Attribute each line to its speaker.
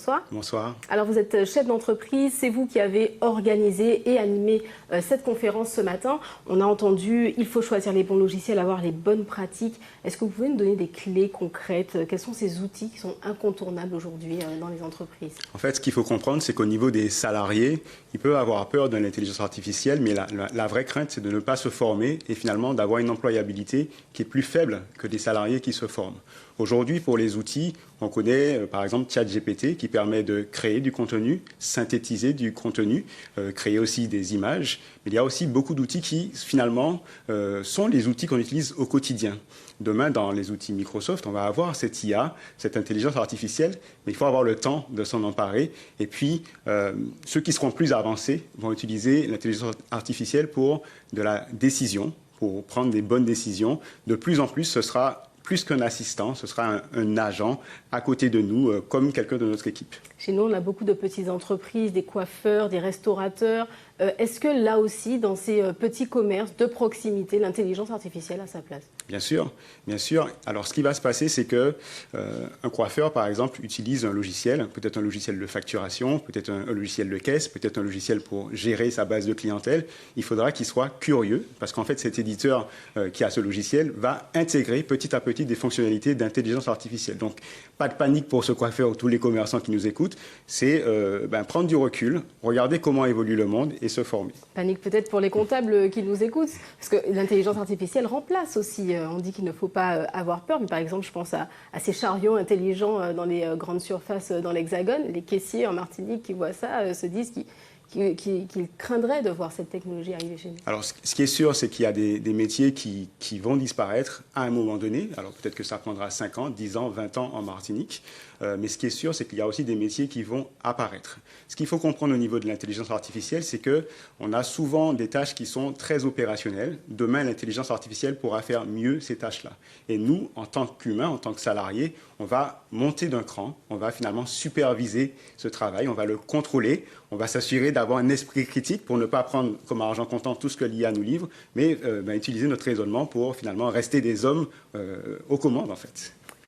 Speaker 1: bonsoir.
Speaker 2: Bonsoir.
Speaker 1: Alors vous êtes chef d'entreprise, c'est vous qui avez organisé et animé cette conférence ce matin. On a entendu, il faut choisir les bons logiciels, avoir les bonnes pratiques. Est-ce que vous pouvez nous donner des clés concrètes? Quels sont ces outils qui sont incontournables aujourd'hui dans les entreprises?
Speaker 2: En fait, ce qu'il faut comprendre, c'est qu'au niveau des salariés, ils peuvent avoir peur de l'intelligence artificielle, mais la vraie crainte, c'est de ne pas se former et finalement d'avoir une employabilité qui est plus faible que des salariés qui se forment. Aujourd'hui, pour les outils, on connaît par exemple ChatGPT qui permet de créer du contenu, synthétiser du contenu, créer aussi des images. Mais il y a aussi beaucoup d'outils qui finalement sont les outils qu'on utilise au quotidien. Demain, dans les outils Microsoft, on va avoir cette IA, cette intelligence artificielle, mais il faut avoir le temps de s'en emparer. Et puis, ceux qui seront plus avancés vont utiliser l'intelligence artificielle pour de la décision, pour prendre des bonnes décisions. De plus en plus, ce sera plus qu'un assistant, ce sera un agent à côté de nous, comme quelqu'un de notre équipe.
Speaker 1: Chez nous, on a beaucoup de petites entreprises, des coiffeurs, des restaurateurs. Est-ce que là aussi, dans ces petits commerces de proximité, l'intelligence artificielle a sa place?
Speaker 2: Bien sûr, bien sûr. Alors, ce qui va se passer, c'est que un coiffeur, par exemple, utilise un logiciel, peut-être un logiciel de facturation, peut-être un logiciel de caisse, peut-être un logiciel pour gérer sa base de clientèle. Il faudra qu'il soit curieux, parce qu'en fait, cet éditeur qui a ce logiciel va intégrer petit à petit des fonctionnalités d'intelligence artificielle. Donc, pas de panique pour ce coiffeur ou tous les commerçants qui nous écoutent. C'est prendre du recul, regarder comment évolue le monde et se former.
Speaker 1: Panique peut-être pour les comptables qui nous écoutent, parce que l'intelligence artificielle remplace aussi. On dit qu'il ne faut pas avoir peur, mais par exemple, je pense à ces chariots intelligents dans les grandes surfaces dans l'Hexagone. Les caissiers en Martinique qui voient ça se disent qu'ils craindraient de voir cette technologie arriver chez nous.
Speaker 2: Alors, ce qui est sûr, c'est qu'il y a des métiers qui vont disparaître à un moment donné. Alors, peut-être que ça prendra 5 ans, 10 ans, 20 ans en Martinique. Mais ce qui est sûr, c'est qu'il y a aussi des métiers qui vont apparaître. Ce qu'il faut comprendre au niveau de l'intelligence artificielle, c'est qu'on a souvent des tâches qui sont très opérationnelles. Demain, l'intelligence artificielle pourra faire mieux ces tâches-là. Et nous, en tant qu'humains, en tant que salariés, on va monter d'un cran, on va finalement superviser ce travail, on va le contrôler, on va s'assurer d'avoir un esprit critique pour ne pas prendre comme argent comptant tout ce que l'IA nous livre, mais utiliser notre raisonnement pour finalement rester des hommes aux commandes, en fait.